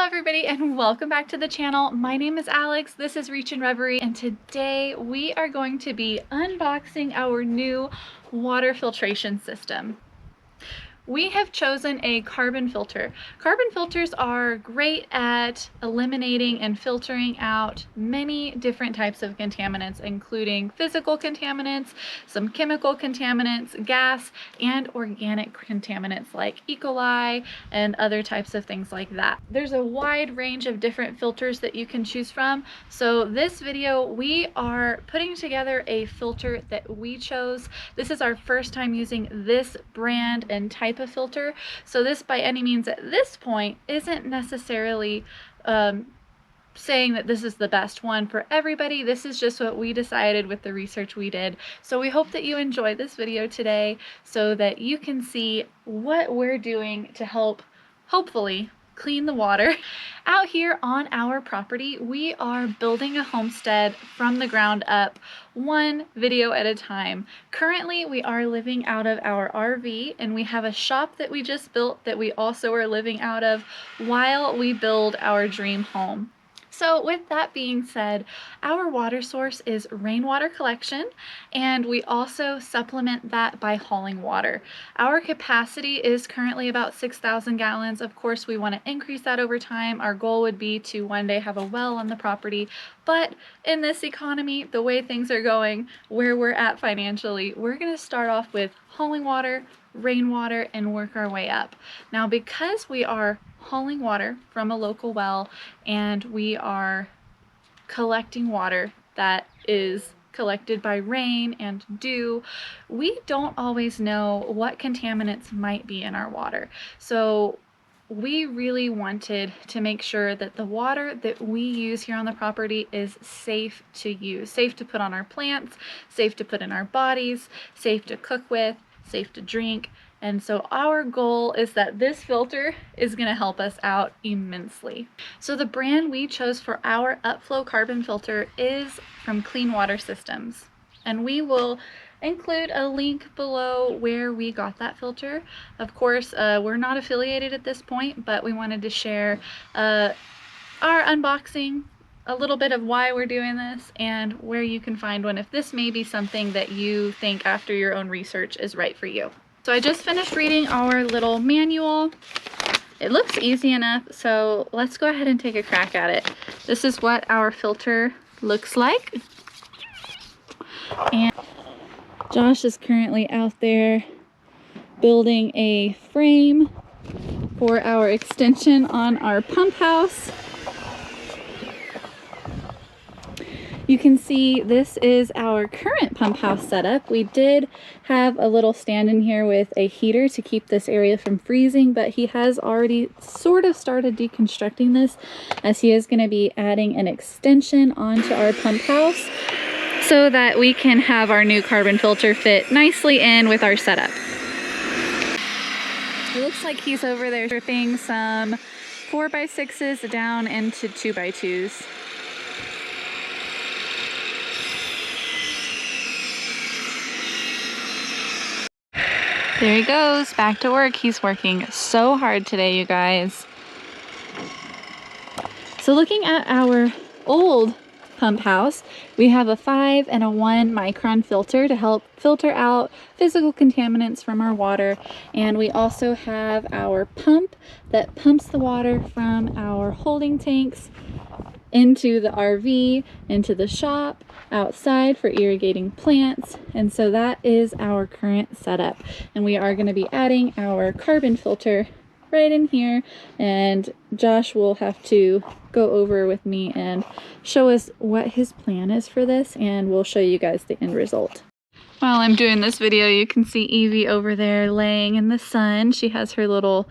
everybody and welcome back to the channel. My name is Alex, this is Reach and Reverie, and today we are going to be unboxing our new water filtration system. We have chosen a carbon filter. Carbon filters are great at eliminating and filtering out many different types of contaminants, including physical contaminants, some chemical contaminants, gas, and organic contaminants like E. coli and other types of things like that. There's a wide range of different filters that you can choose from. So this video, we are putting together a filter that we chose. This is our first time using this brand and type of filter, so this by any means at this point isn't necessarily saying that this is the best one for everybody. This is just what we decided with the research we did. So we hope that you enjoy this video today so that you can see what we're doing to help hopefully clean the water. Out here on our property, we are building a homestead from the ground up, one video at a time. Currently, we are living out of our RV, and we have a shop that we just built that we also are living out of while we build our dream home. So with that being said, our water source is rainwater collection, and we also supplement that by hauling water. Our capacity is currently about 6,000 gallons. Of course, we want to increase that over time. Our goal would be to one day have a well on the property, but in this economy, the way things are going, where we're at financially, we're going to start off with hauling water, rainwater, and work our way up. Now, because we are hauling water from a local well and we are collecting water that is collected by rain and dew, we don't always know what contaminants might be in our water. So we really wanted to make sure that the water that we use here on the property is safe to use, safe to put on our plants, safe to put in our bodies, safe to cook with, safe to drink. And so our goal is that this filter is going to help us out immensely. So the brand we chose for our Upflow carbon filter is from Clean Water Systems. And we will include a link below where we got that filter. Of course, we're not affiliated at this point, but we wanted to share our unboxing, a little bit of why we're doing this, and where you can find one if this may be something that you think after your own research is right for you. So I just finished reading our little manual. It looks easy enough, so let's go ahead and take a crack at it. This is what our filter looks like. And Josh is currently out there building a frame for our extension on our pump house. You can see this is our current pump house setup. We did have a little stand in here with a heater to keep this area from freezing, but he has already sort of started deconstructing this, as he is going to be adding an extension onto our pump house so that we can have our new carbon filter fit nicely in with our setup. It looks like he's over there stripping some 4x6s down into 2x2s. There he goes, back to work. He's working so hard today, you guys. So looking at our old pump house, we have a 5 and a 1 micron filter to help filter out physical contaminants from our water. And we also have our pump that pumps the water from our holding tanks into the RV, into the shop, outside for irrigating plants. And so that is our current setup. And we are going to be adding our carbon filter right in here, and Josh will have to go over with me and show us what his plan is for this, and we'll show you guys the end result. While I'm doing this video, you can see Evie over there laying in the sun. She has her little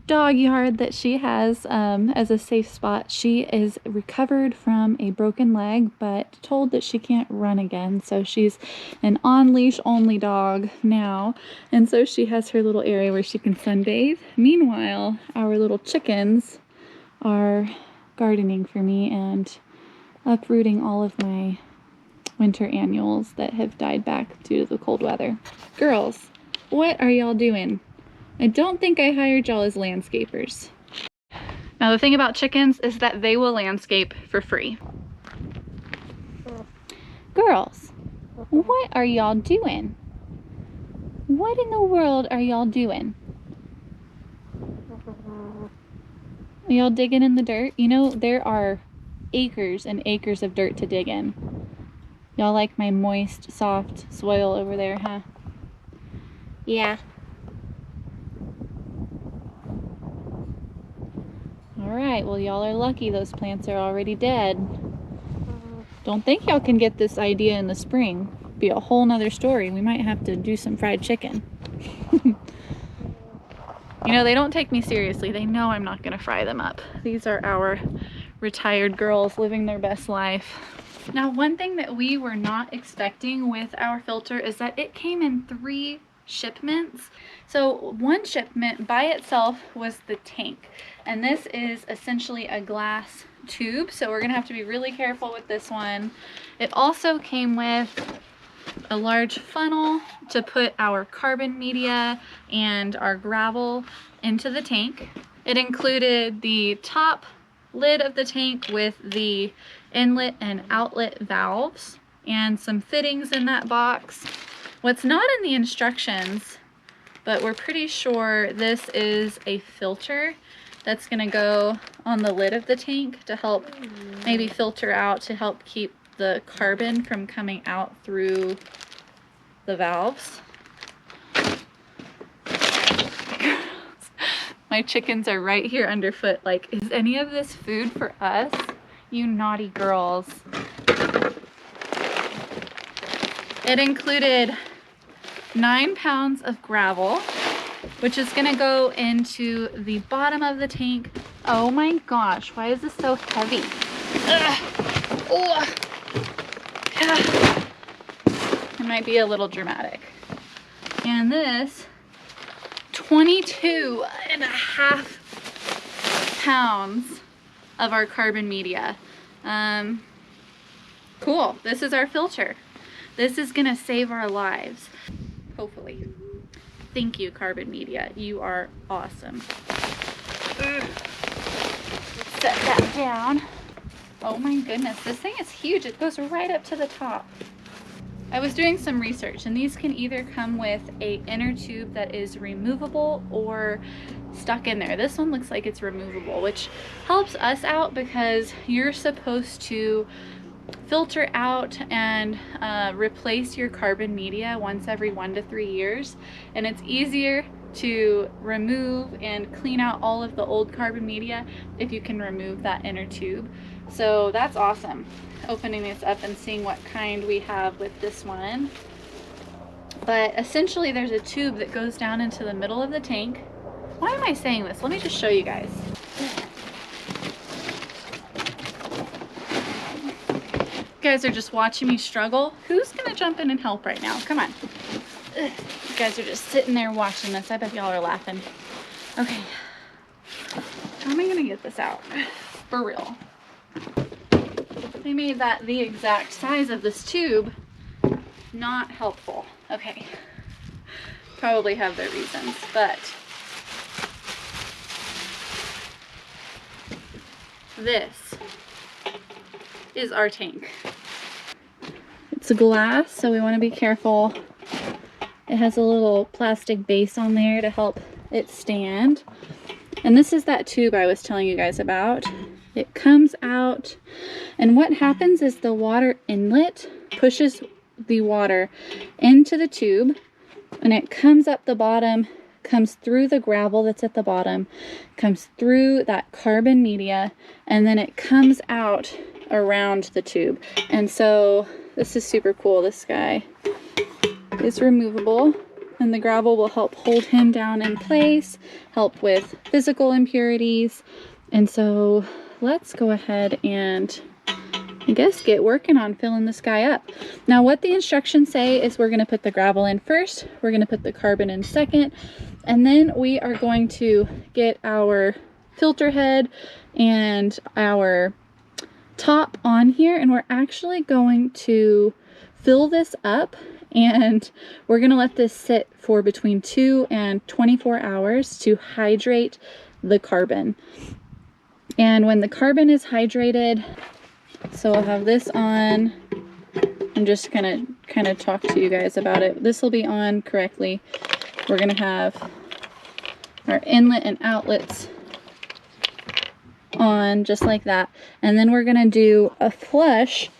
dog yard that she has as a safe spot. She is recovered from a broken leg, but told that she can't run again. So she's an on-leash only dog now. And so she has her little area where she can sunbathe. Meanwhile, our little chickens are gardening for me and uprooting all of my winter annuals that have died back due to the cold weather. Girls, what are y'all doing? I don't think I hired y'all as landscapers. Now the thing about chickens is that they will landscape for free. Girls, what are y'all doing? What in the world are y'all doing? Are y'all digging in the dirt? You know, there are acres and acres of dirt to dig in. Y'all like my moist, soft soil over there, huh? Yeah. Alright, well y'all are lucky those plants are already dead. Don't think y'all can get this idea in the spring. Be a whole nother story. We might have to do some fried chicken. You know, they don't take me seriously. They know I'm not gonna fry them up. These are our retired girls living their best life. Now, one thing that we were not expecting with our filter is that it came in 3 shipments. So one shipment by itself was the tank, and this is essentially a glass tube, so we're gonna have to be really careful with this one. It also came with a large funnel to put our carbon media and our gravel into the tank. It included the top lid of the tank with the inlet and outlet valves and some fittings in that box. What's not in the instructions, but we're pretty sure this is a filter that's gonna go on the lid of the tank to help maybe filter out, to help keep the carbon from coming out through the valves. My chickens are right here underfoot. Like, is any of this food for us? You naughty girls. It included 9 pounds of gravel, which is gonna go into the bottom of the tank. Oh my gosh, why is this so heavy? Ugh. Oh. It might be a little dramatic. And this 22.5 pounds of our carbon media. Cool, this is our filter. This is gonna save our lives, hopefully. Thank you, carbon media, you are awesome. Set that down. Oh my goodness, this thing is huge. It goes right up to the top. I was doing some research, and these can either come with a inner tube that is removable or stuck in there. This one looks like it's removable, which helps us out because you're supposed to filter out and replace your carbon media once every 1 to 3 years, and it's easier to remove and clean out all of the old carbon media if you can remove that inner tube. So that's awesome, opening this up and seeing what kind we have with this one. But essentially there's a tube that goes down into the middle of the tank. Why am I saying this? Let me just show you guys. You guys are just watching me struggle. Who's gonna jump in and help right now? Come on. Ugh. You guys are just sitting there watching this. I bet y'all are laughing. Okay. How am I gonna get this out? For real. They made that the exact size of this tube. Not helpful. Okay. Probably have their reasons, but this is our tank. It's a glass, so we want to be careful. It has a little plastic base on there to help it stand. And this is that tube I was telling you guys about. It comes out, and what happens is the water inlet pushes the water into the tube, and it comes up the bottom, comes through the gravel that's at the bottom, comes through that carbon media, and then it comes out around the tube. And so this is super cool. This guy is removable, and the gravel will help hold him down in place, help with physical impurities. And so let's go ahead and, I guess, get working on filling this guy up. Now what the instructions say is we're going to put the gravel in first, we're going to put the carbon in second, and then we are going to get our filter head and our top on here, and we're actually going to fill this up, and we're going to let this sit for between 2 and 24 hours to hydrate the carbon. And when the carbon is hydrated, so I'll have this on. I'm just gonna kind of talk to you guys about it. This will be on correctly. We're gonna have our inlet and outlets on just like that. And then we're gonna do a flush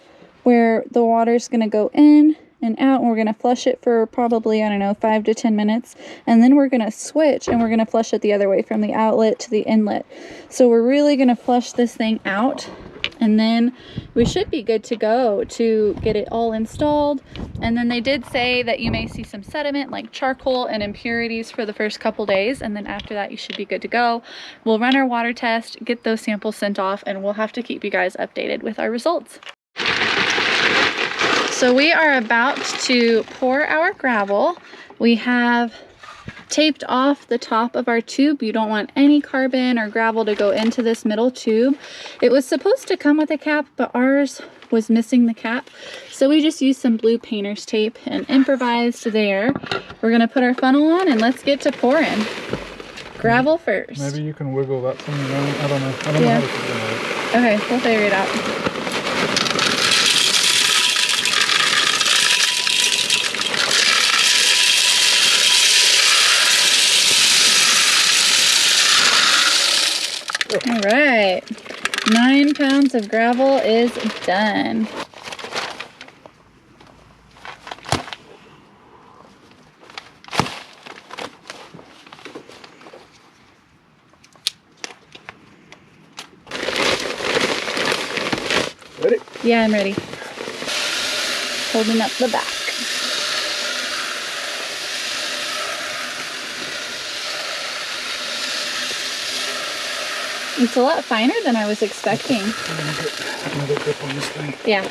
where the water's gonna go in and out, and we're gonna flush it for probably, I don't know, 5 to 10 minutes. And then we're gonna switch and we're gonna flush it the other way from the outlet to the inlet. So we're really gonna flush this thing out, and then we should be good to go to get it all installed. And then they did say that you may see some sediment like charcoal and impurities for the first couple days, and then after that you should be good to go. We'll run our water test, get those samples sent off, and we'll have to keep you guys updated with our results. So we are about to pour our gravel. We have taped off the top of our tube. You don't want any carbon or gravel to go into this middle tube. It was supposed to come with a cap, but ours was missing the cap. So we just used some blue painter's tape and improvised there. We're gonna put our funnel on and let's get to pouring. Gravel first. Maybe you can wiggle that thing around. I don't know. I don't know how to figure it out. Okay, we'll figure it out. All right, 9 pounds of gravel is done. Ready? Yeah, I'm ready. Holding up the back. It's a lot finer than I was expecting. Another grip on this thing. Yeah,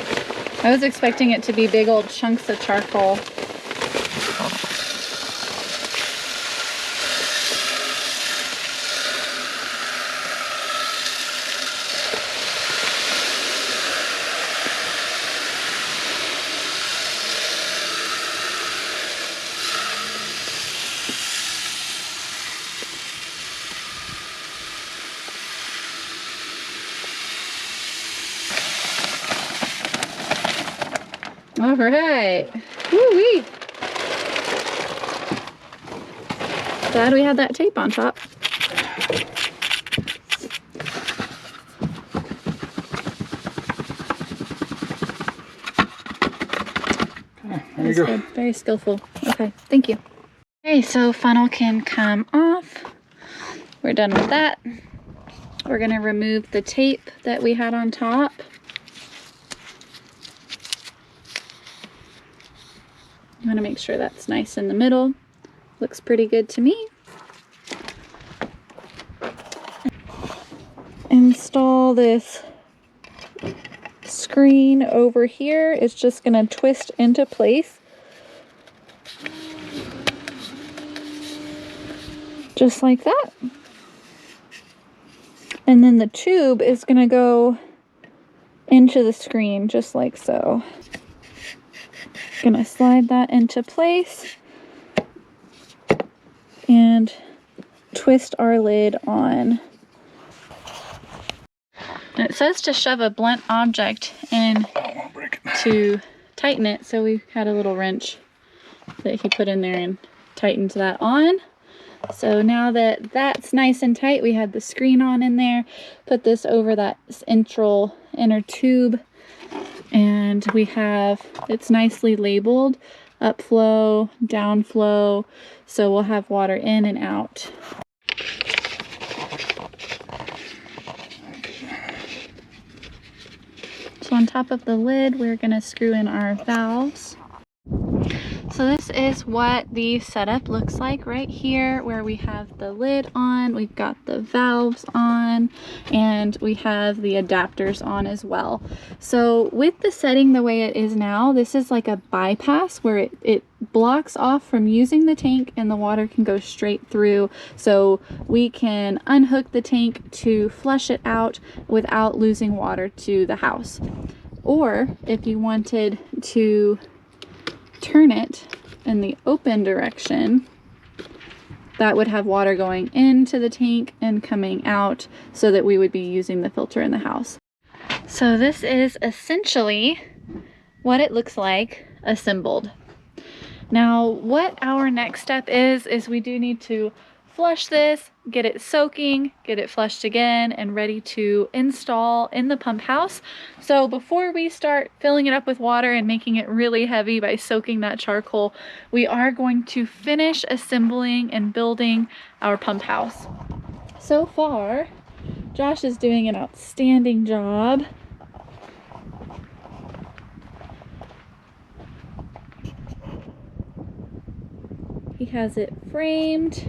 I was expecting it to be big old chunks of charcoal. All right. Woo-wee. Glad we had that tape on top. There you go. Good. Very skillful. Okay, thank you. Okay, so funnel can come off. We're done with that. We're gonna remove the tape that we had on top. I'm gonna make sure that's nice in the middle. Looks pretty good to me. Install this screen over here. It's just gonna twist into place. Just like that. And then the tube is gonna go into the screen just like so. Gonna slide that into place and twist our lid on. And it says to shove a blunt object in to tighten it, so we had a little wrench that he put in there and tightened that on. So now that that's nice and tight, we had the screen on in there, put this over that inner tube, and we have, it's nicely labeled, upflow, downflow, so we'll have water in and out. So on top of the lid, we're gonna screw in our valves. So this is what the setup looks like right here, where we have the lid on, we've got the valves on, and we have the adapters on as well. So with the setting the way it is now, this is like a bypass where it blocks off from using the tank and the water can go straight through. So we can unhook the tank to flush it out without losing water to the house. Or if you wanted to turn it in the open direction, that would have water going into the tank and coming out so that we would be using the filter in the house. So this is essentially what it looks like assembled. Now, what our next step is we do need to flush this, get it soaking, get it flushed again, and ready to install in the pump house. So before we start filling it up with water and making it really heavy by soaking that charcoal, we are going to finish assembling and building our pump house. So far, Josh is doing an outstanding job. He has it framed,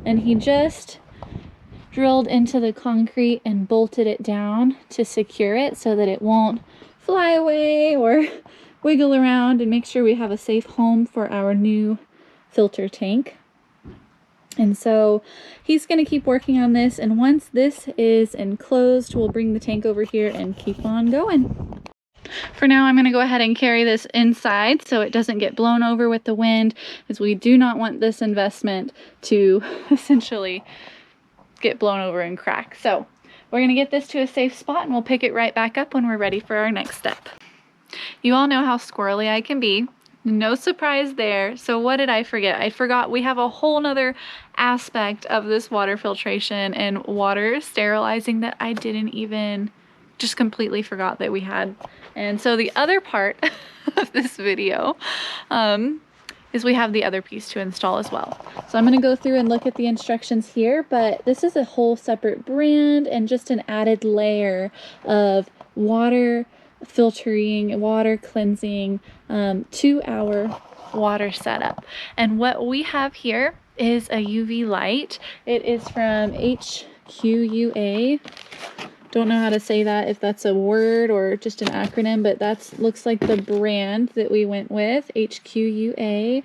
and he just drilled into the concrete and bolted it down to secure it so that it won't fly away or wiggle around, and make sure we have a safe home for our new filter tank. And so he's going to keep working on this, and once this is enclosed, we'll bring the tank over here and keep on going. For now, I'm going to go ahead and carry this inside so it doesn't get blown over with the wind, as we do not want this investment to essentially get blown over and crack. So we're going to get this to a safe spot, and we'll pick it right back up when we're ready for our next step. You all know how squirrely I can be. No surprise there. So what did I forget? I forgot we have a whole nother aspect of this water filtration and water sterilizing that I didn't even, just completely forgot that we had. And so the other part of this video is we have the other piece to install as well. So I'm going to go through and look at the instructions here, but this is a whole separate brand and just an added layer of water filtering, water cleansing to our water setup. And what we have here is a UV light. It is from HQUA. Don't know how to say that, if that's a word or just an acronym, but that's looks like the brand that we went with, HQUA.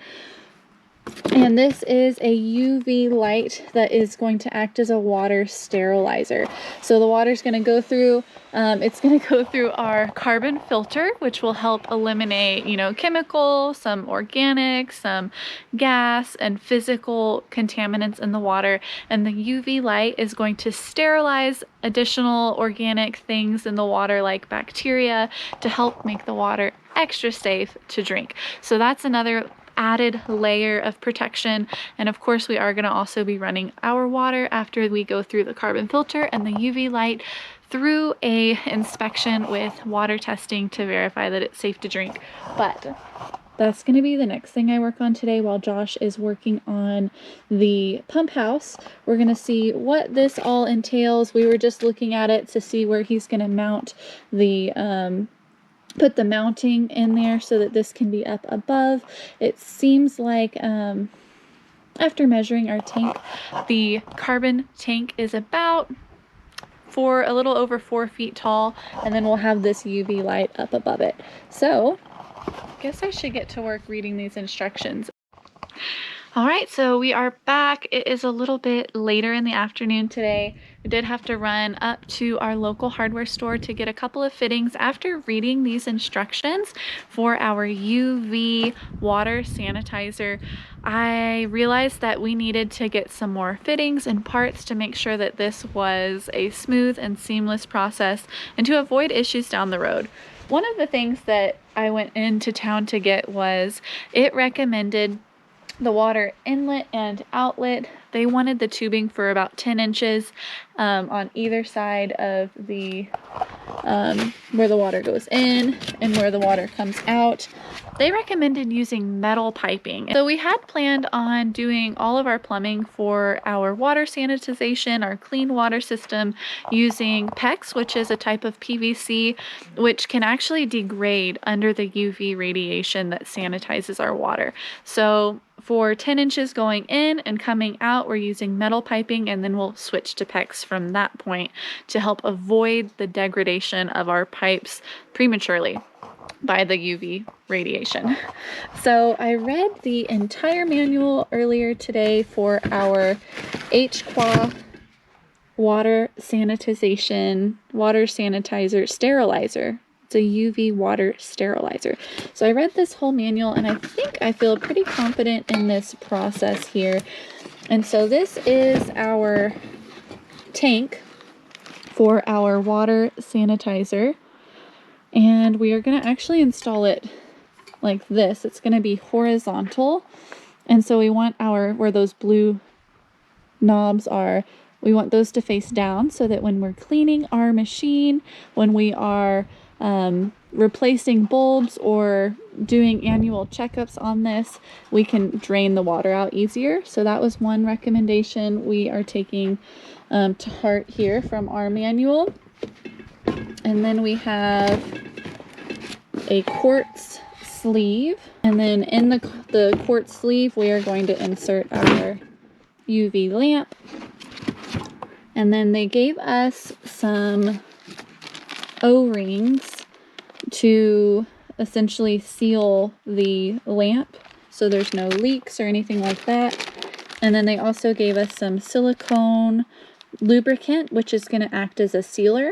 And this is a UV light that is going to act as a water sterilizer. So the water is going to go through, it's going to go through our carbon filter, which will help eliminate, chemicals, some organic, some gas, and physical contaminants in the water. And the UV light is going to sterilize additional organic things in the water, like bacteria, to help make the water extra safe to drink. So that's another added layer of protection. And of course, we are going to also be running our water after we go through the carbon filter and the UV light through a inspection with water testing to verify that it's safe to drink. But that's going to be the next thing I work on today while Josh is working on the pump house. We're going to see what this all entails. We were just looking at it to see where he's going to mount the put the mounting in there so that this can be up above. It seems like after measuring our tank, the carbon tank is about a little over 4 feet tall, and then we'll have this UV light up above it. So I guess I should get to work reading these instructions. All right, so we are back. It is a little bit later in the afternoon today. We did have to run up to our local hardware store to get a couple of fittings. After reading these instructions for our UV water sanitizer, I realized that we needed to get some more fittings and parts to make sure that this was a smooth and seamless process and to avoid issues down the road. One of the things that I went into town to get was it recommended the water inlet and outlet. They wanted the tubing for about 10 inches on either side of the where the water goes in and where the water comes out. They recommended using metal piping. So we had planned on doing all of our plumbing for our water sanitization, our clean water system, using PEX, which is a type of PVC, which can actually degrade under the UV radiation that sanitizes our water. So for 10 inches going in and coming out, we're using metal piping, and then we'll switch to PEX from that point to help avoid the degradation of our pipes prematurely by the UV radiation. So I read the entire manual earlier today for our HQUA water sanitizer sterilizer. It's a UV water sterilizer. So I read this whole manual, and I think I feel pretty confident in this process here. And so this is our tank for our water sanitizer. And we are going to actually install it like this. It's going to be horizontal. And so we want where those blue knobs are, we want those to face down so that when we're cleaning our machine, when we are replacing bulbs or doing annual checkups on this, we can drain the water out easier. So that was one recommendation we are taking to heart here from our manual. And then we have a quartz sleeve, and then in the quartz sleeve we are going to insert our UV lamp. And then they gave us some O-rings to essentially seal the lamp so there's no leaks or anything like that. And then they also gave us some silicone lubricant, which is going to act as a sealer,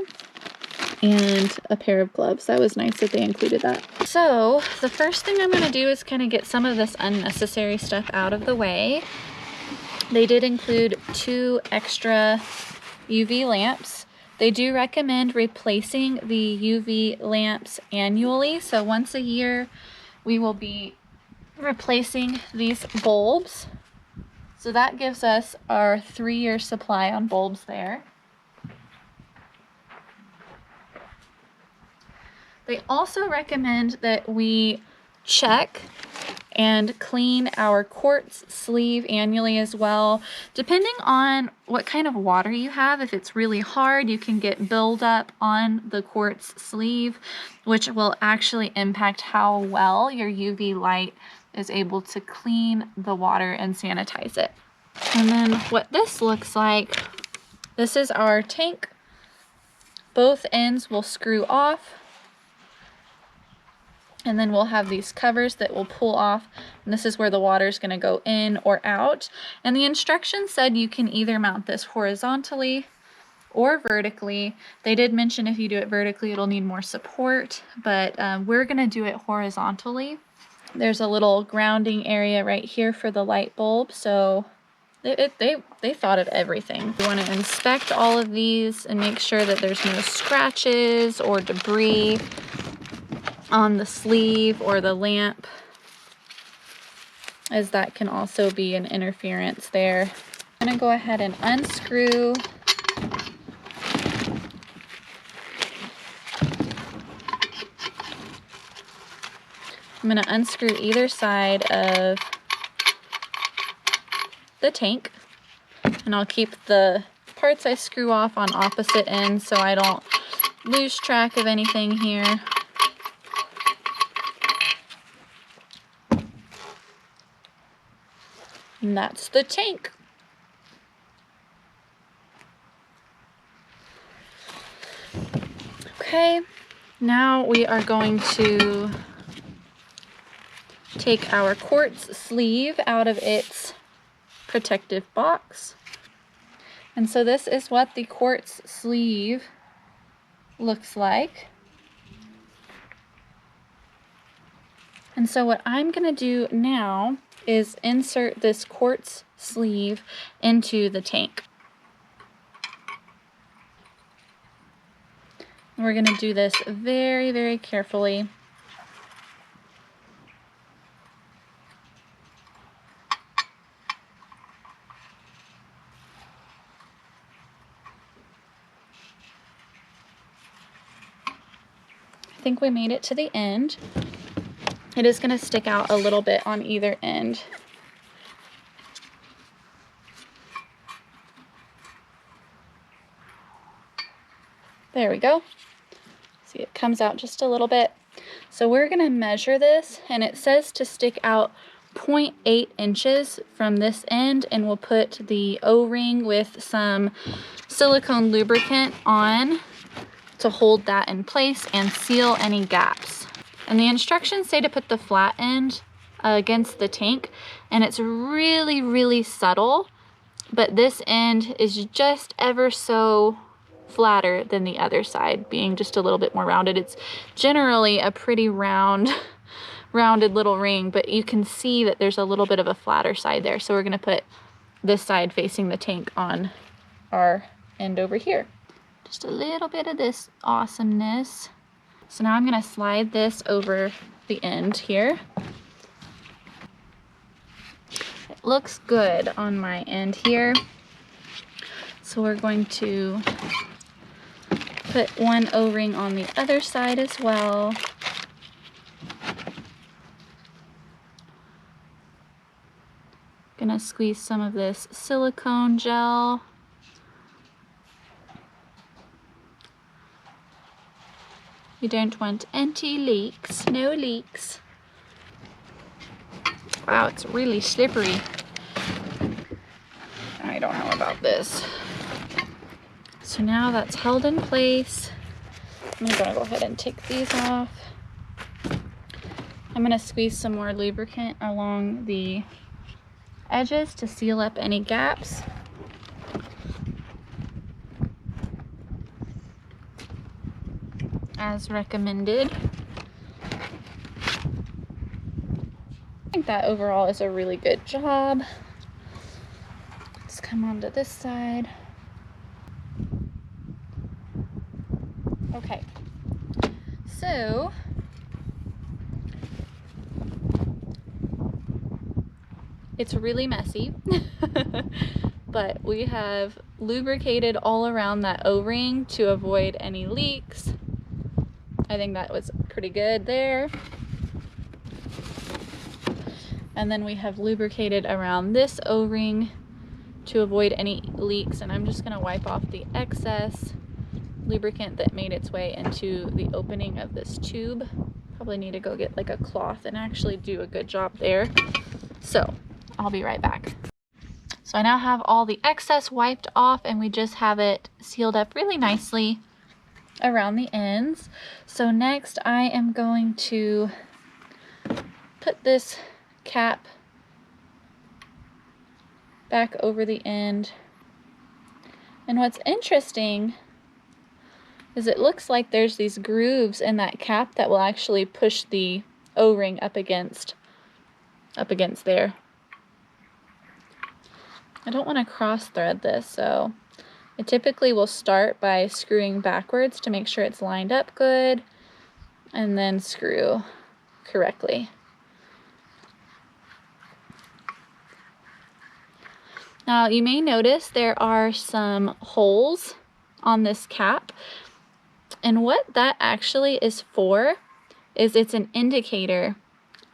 and a pair of gloves. That was nice that they included that. So the first thing I'm going to do is kind of get some of this unnecessary stuff out of the way. They did include 2 extra UV lamps. They do recommend replacing the UV lamps annually. So once a year we will be replacing these bulbs. So that gives us our 3-year supply on bulbs there. They also recommend that we check and clean our quartz sleeve annually as well. Depending on what kind of water you have, if it's really hard, you can get buildup on the quartz sleeve, which will actually impact how well your UV light is able to clean the water and sanitize it. And then what this looks like, this is our tank. Both ends will screw off. And then we'll have these covers that will pull off, and this is where the water is going to go in or out. And the instructions said you can either mount this horizontally or vertically. They did mention if you do it vertically it'll need more support, but we're going to do it horizontally. There's a little grounding area right here for the light bulb, so they thought of everything. We want to inspect all of these and make sure that there's no scratches or debris on the sleeve or the lamp, as that can also be an interference there. I'm going to go ahead and unscrew either side of the tank, and I'll keep the parts I screw off on opposite ends so I don't lose track of anything here. And that's the tank. Okay, now we are going to take our quartz sleeve out of its protective box. And so this is what the quartz sleeve looks like. And so what I'm going to do now is insert this quartz sleeve into the tank. We're going to do this very, very carefully. I think we made it to the end. It is going to stick out a little bit on either end. There we go. See, it comes out just a little bit. So we're going to measure this, and it says to stick out 0.8 inches from this end, and we'll put the O-ring with some silicone lubricant on to hold that in place and seal any gaps. And the instructions say to put the flat end against the tank, and it's really, really subtle, but this end is just ever so flatter than the other side, being just a little bit more rounded. It's generally a pretty rounded little ring, but you can see that there's a little bit of a flatter side there. So we're going to put this side facing the tank on our end over here. Just a little bit of this awesomeness. So now I'm gonna slide this over the end here. It looks good on my end here. So we're going to put one O-ring on the other side as well. Gonna squeeze some of this silicone gel. You don't want any leaks, no leaks. Wow, it's really slippery. I don't know about this. So now that's held in place. I'm gonna go ahead and take these off. I'm gonna squeeze some more lubricant along the edges to seal up any gaps. As recommended. I think that overall is a really good job. Let's come onto this side. Okay, so it's really messy, but we have lubricated all around that O-ring to avoid any leaks. I think that was pretty good there. And then we have lubricated around this O-ring to avoid any leaks, and I'm just gonna wipe off the excess lubricant that made its way into the opening of this tube. Probably need to go get like a cloth and actually do a good job there. So I'll be right back. So I now have all the excess wiped off, and we just have it sealed up really nicely around the ends. So next I am going to put this cap back over the end. And what's interesting is it looks like there's these grooves in that cap that will actually push the O-ring up against there. I don't want to cross thread this, so I typically will start by screwing backwards to make sure it's lined up good, and then screw correctly. Now you may notice there are some holes on this cap, and what that actually is for is it's an indicator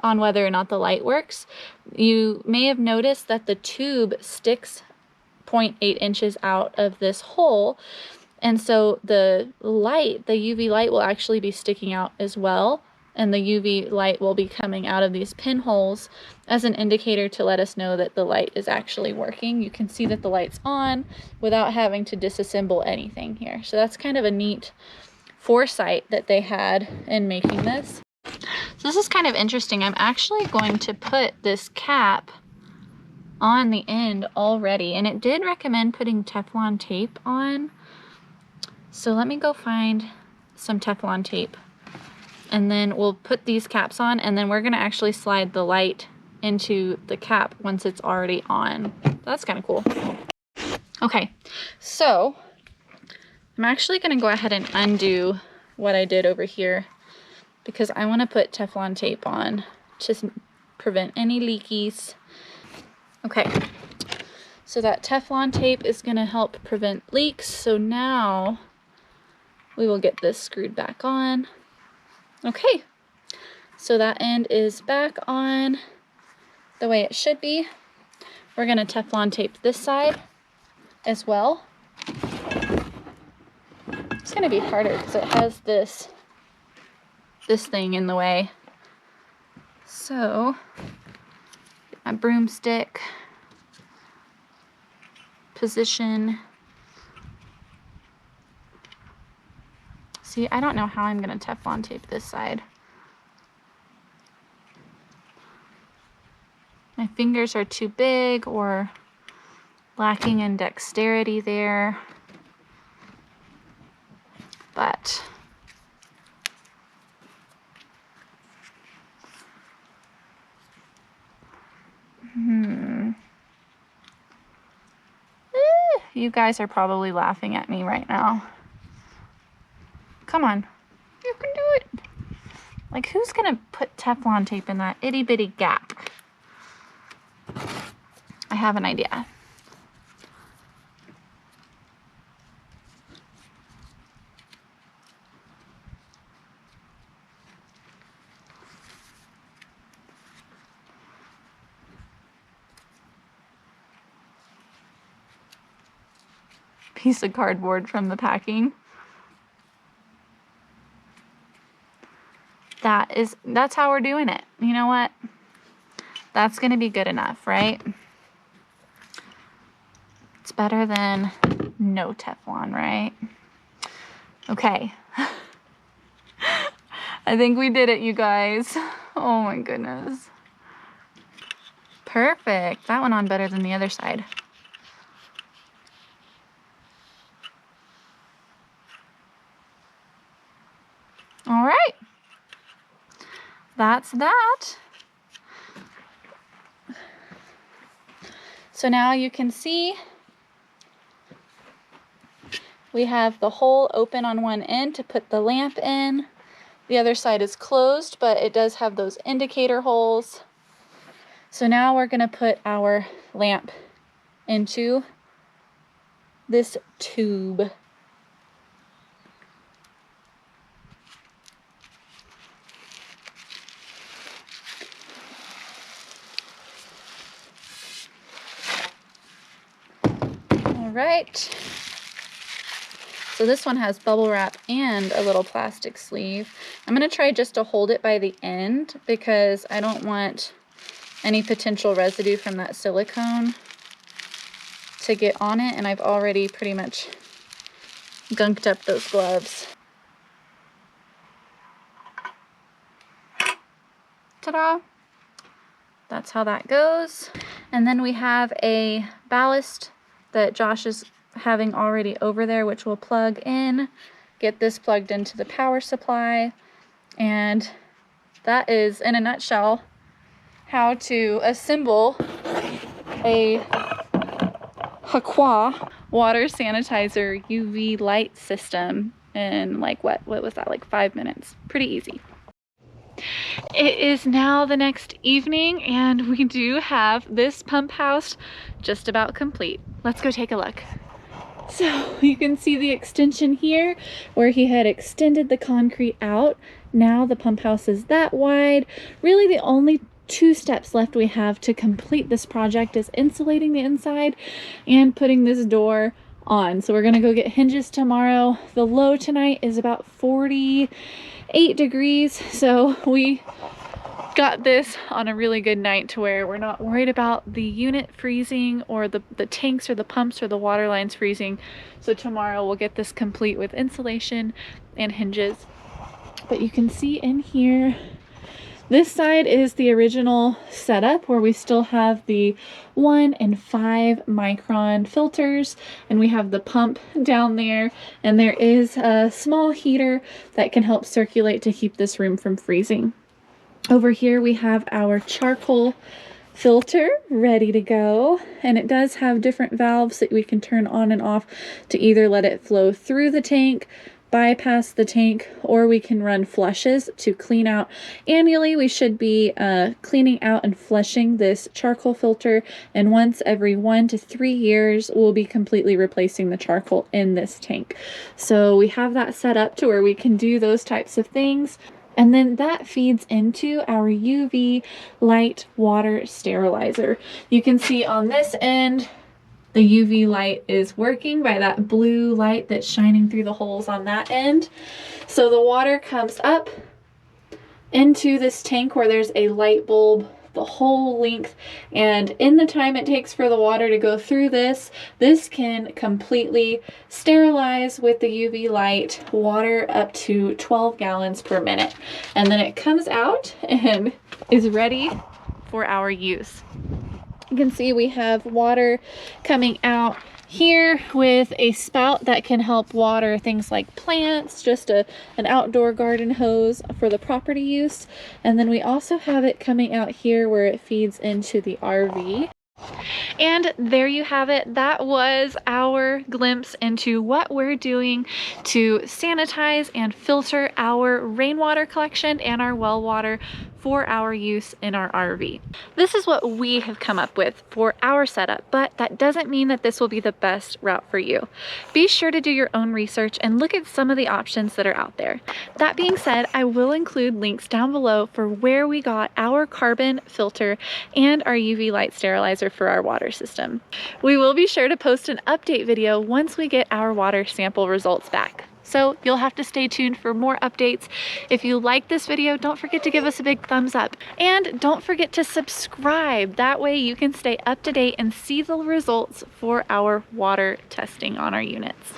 on whether or not the light works. You may have noticed that the tube sticks 0.8 inches out of this hole, and so the light, the UV light, will actually be sticking out as well, and the UV light will be coming out of these pinholes as an indicator to let us know that the light is actually working. You can see that the light's on without having to disassemble anything here. So that's kind of a neat foresight that they had in making this. So this is kind of interesting. I'm actually going to put this cap on the end already, and it did recommend putting Teflon tape on. So let me go find some Teflon tape, and then we'll put these caps on, and then we're gonna actually slide the light into the cap once it's already on. That's kind of cool. Okay, so I'm actually gonna go ahead and undo what I did over here because I want to put Teflon tape on to prevent any leakies. Okay, so that Teflon tape is going to help prevent leaks. So now we will get this screwed back on. Okay, so that end is back on the way it should be. We're going to Teflon tape this side as well. It's going to be harder because it has this thing in the way. So get my broomstick, position. See, I don't know how I'm going to Teflon tape this side. My fingers are too big or lacking in dexterity there. But you guys are probably laughing at me right now. Come on, you can do it. Like, who's gonna put Teflon tape in that itty bitty gap? I have an idea. Piece of cardboard from the packing. That's how we're doing it. You know what? That's gonna be good enough, right? It's better than no Teflon, right? Okay. I think we did it, you guys. Oh my goodness. Perfect. That went on better than the other side. All right. That's that. So now you can see we have the hole open on one end to put the lamp in. The other side is closed, but it does have those indicator holes. So now we're gonna put our lamp into this tube. All right. So this one has bubble wrap and a little plastic sleeve. I'm gonna try just to hold it by the end because I don't want any potential residue from that silicone to get on it, and I've already pretty much gunked up those gloves. Ta-da! That's how that goes. And then we have a ballast that Josh is having already over there, which we'll plug in, get this plugged into the power supply, and that is, in a nutshell, how to assemble a HQUA water sanitizer UV light system in like what was that, like 5 minutes? Pretty easy. It is now the next evening and we do have this pump house just about complete. Let's go take a look. So you can see the extension here where he had extended the concrete out. Now the pump house is that wide. Really the only 2 steps left we have to complete this project is insulating the inside and putting this door on. So we're gonna go get hinges tomorrow. The low tonight is about 48 degrees. So we got this on a really good night to where we're not worried about the unit freezing or the tanks or the pumps or the water lines freezing. So tomorrow we'll get this complete with insulation and hinges. But you can see in here, this side is the original setup where we still have the 1 and 5 micron filters, and we have the pump down there, and there is a small heater that can help circulate to keep this room from freezing. Over here we have our charcoal filter ready to go, and it does have different valves that we can turn on and off to either let it flow through the tank, bypass the tank, or we can run flushes to clean out. Annually we should be cleaning out and flushing this charcoal filter, and once every 1 to 3 years we'll be completely replacing the charcoal in this tank. So we have that set up to where we can do those types of things. And then that feeds into our UV light water sterilizer. You can see on this end, the UV light is working by that blue light that's shining through the holes on that end. So the water comes up into this tank where there's a light bulb the whole length, and in the time it takes for the water to go through this can completely sterilize with the UV light water up to 12 gallons per minute, and then it comes out and is ready for our use. You can see we have water coming out here with a spout that can help water things like plants, just an outdoor garden hose for the property use. And then we also have it coming out here where it feeds into the RV. And there you have it. That was our glimpse into what we're doing to sanitize and filter our rainwater collection and our well water for our use in our RV. This is what we have come up with for our setup, but that doesn't mean that this will be the best route for you. Be sure to do your own research and look at some of the options that are out there. That being said, I will include links down below for where we got our carbon filter and our UV light sterilizer for our water system. We will be sure to post an update video once we get our water sample results back. So you'll have to stay tuned for more updates. If you like this video, don't forget to give us a big thumbs up. And don't forget to subscribe. That way you can stay up to date and see the results for our water testing on our units.